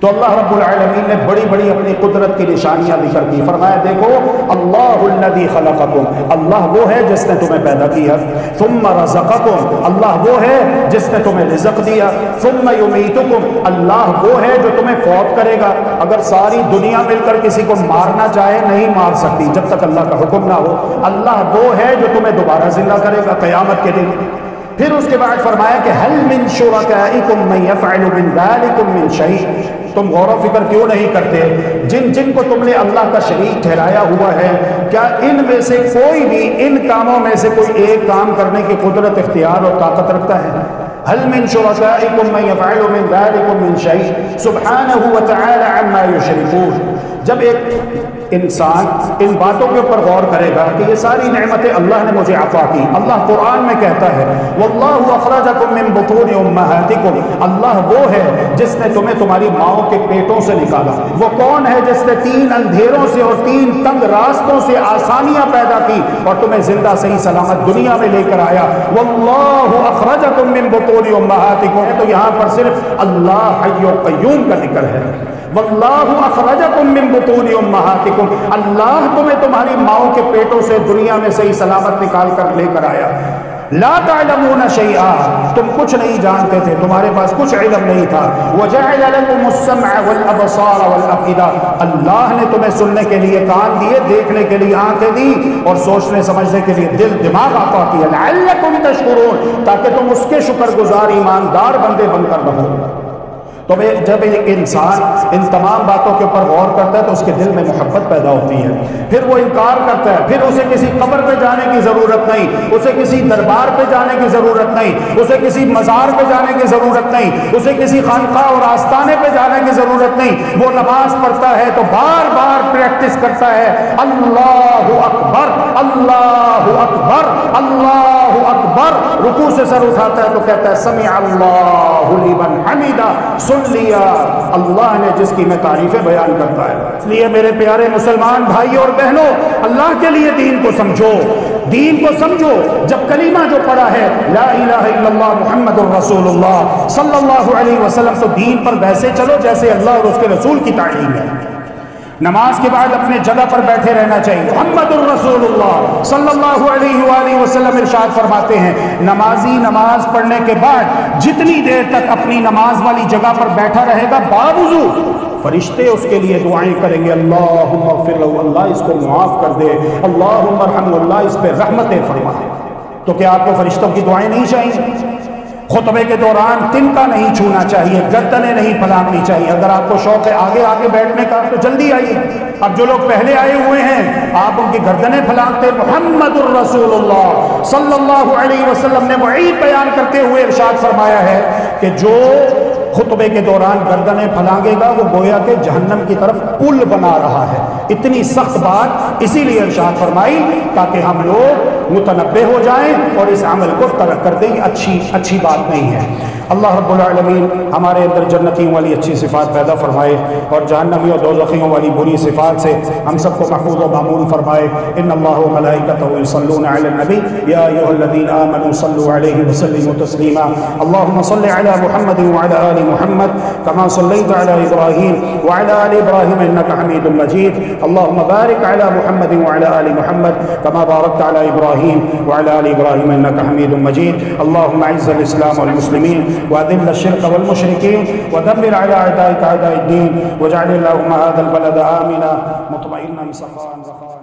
تو اللہ رب العالمین نے بڑی بڑی اپنی قدرت کی نشانیاں ذکر کی. فرمایا دیکھو اللہ الذی خلقکم, اللہ وہ ہے جس نے تمہیں پیدا کیا. ثم رزقکم, اللہ وہ ہے جس نے تمہیں رزق دیا. ثم یمیتکم, اللہ وہ ہے جو تمہیں فوت کرے گا. اگر ساری دنیا مل کر کسی کو مارنا چاہے نہیں مار سکتی جب تک اللہ کا حکم نہ ہو. اللہ وہ ہے جو تمہیں دوبارہ زندہ کرے گا قیامت کے دن. پھر اس کے بعد فرمایا کہ هل من شرکائکم من یفعل من ذلکم من شیء, تم غور و فکر کیوں نہیں کرتے جن کو تم نے اللہ کا شریک ٹھہرایا ہوا ہے, کیا ان میں سے کوئی بھی ان کاموں میں سے کوئی ایک کام کرنے کی قدرت, اختیار اور طاقت رکھتا ہے؟ هل من شرکائکم من یفعل من ذلکم من شیء سبحانہ وتعالی عما یشرکون. جب ایک انسان ان باتوں کے اوپر غور کرے گا کہ یہ ساری نعمتیں اللہ نے مجھے عطا کی. اللہ قرآن میں کہتا ہے واللہ اخرجکم من بطون امہاتکم, اللہ وہ ہے جس نے تمہیں تمہاری ماؤں کے پیٹوں سے نکالا. وہ کون ہے جس نے 3 اندھیروں سے اور 3 تنگ راستوں سے آسانیاں پیدا کی اور تمہیں زندہ صحیح سلامت دنیا میں لے کر آیا. واللہ اخرجکم من بطون امہاتکم, تو یہاں پر صرف اللہ حی و قیوم کا ذکر ہے. واللہ اخرجکم من بطون امہاتکم, اللہ تمہیں تمہاری ماؤں کے پیٹوں سے دنیا میں صحیح سلامت نکال کر لے کر آیا. لا تعلمون شیئا, تم کچھ نہیں جانتے تھے, تمہارے پاس کچھ علم نہیں تھا. وجعل لکم السمع والابصار والافئدہ, اللہ نے تمہیں سننے کے لیے کان دیے, دیکھنے کے لیے آنکھیں دی اور سوچنے سمجھنے کے لیے دل دماغ عطا کیا. لعلکم تشکرون, تاکہ تم اس کے شکر گزار ایماندار بندے بن کر رہو. تو جب ایک انسان ان تمام باتوں کے اوپر غور کرتا ہے تو اس کے دل میں محبت پیدا ہوتی ہے. پھر وہ انکار کرتا ہے, پھر اسے کسی قبر پہ جانے کی ضرورت نہیں, اسے کسی دربار پہ جانے کی ضرورت نہیں, اسے کسی مزار پہ جانے کی ضرورت نہیں, اسے کسی خانقاہ اور آستانے پہ جانے کی ضرورت نہیں. وہ نماز پڑھتا ہے تو بار بار پریکٹس کرتا ہے اللہ اکبر اللہ اکبر اللہ اکبر. رکوع سے سر اٹھاتا ہے تو کہتا ہے سمع اللہ لمن حمدہ, سن لیا اللہ نے جس کی میں تعریفیں بیان کرتا ہے. اس لیے میرے پیارے مسلمان بھائی اور بہنوں, اللہ کے لیے دین کو سمجھو, دین کو سمجھو. جب کلمہ جو پڑھا ہے لا الہ الا اللہ محمد الرسول اللہ صلی اللہ علیہ وسلم, تو دین پر ویسے چلو جیسے اللہ اور اس کے رسول کی تعلیم ہے. نماز کے بعد اپنے جگہ پر بیٹھے رہنا چاہیے. محمد الرسول اللہ صلی اللہ علیہ وآلہ وسلم ارشاد فرماتے ہیں نمازی نماز پڑھنے کے بعد جتنی دیر تک اپنی نماز والی جگہ پر بیٹھا رہے گا باوضو, فرشتے اس کے لیے دعائیں کریں گے. اللہم اغفر لہ, اللہ اس کو معاف کر دے. اللہم ارحم, اللہ اس پہ رحمتیں فرما. تو کیا آپ کو فرشتوں کی دعائیں نہیں چاہیے؟ خطبے کے دوران تنکا نہیں چھونا چاہیے, گردنیں نہیں پھلانگنی چاہیے. اگر آپ کو شوق ہے آگے آگے بیٹھنے کا تو جلدی آئیے. اب جو لوگ پہلے آئے ہوئے ہیں آپ ان کی گردنیں پھلانگتے. محمد الرسول اللہ صلی اللہ علیہ وسلم نے وعید بیان کرتے ہوئے ارشاد فرمایا ہے کہ جو خطبے کے دوران گردنیں پھلانگے گا وہ گویا کہ جہنم کی طرف پل بنا رہا ہے. اتنی سخت بات اسی لیے ارشاد فرمائی تاکہ ہم لوگ متنبہ ہو جائیں اور اس عمل کو ترک کر دیں. اچھی بات نہیں ہے. اللہ رب العالمین ہمارے اندر جنتیوں والی اچھی صفات پیدا فرمائے اور جہنمیوں دوزخیوں والی بری صفات سے ہم سب کو محفوظ و معمون فرمائے. ان اللہ و ملائکتہ یصلون علی النبی یا ایھا الذین آمنوا صلوا علیہ وسلموا تسلیما. اللهم صل علی محمد وعلی آل محمد كما صليت على إبراهيم وعلى آل إبراهيم إنك حميد مجيد. اللهم بارك على محمد وعلى آل محمد كما باركت على إبراهيم وعلى آل إبراهيم إنك حميد مجيد. اللهم أعز الإسلام والمسلمين وأذل الشرك والمشركين ودمر على أعدائك أعداء الدين واجعل اللهم هذا البلد آمنا مطمئنا سخاء رخاء.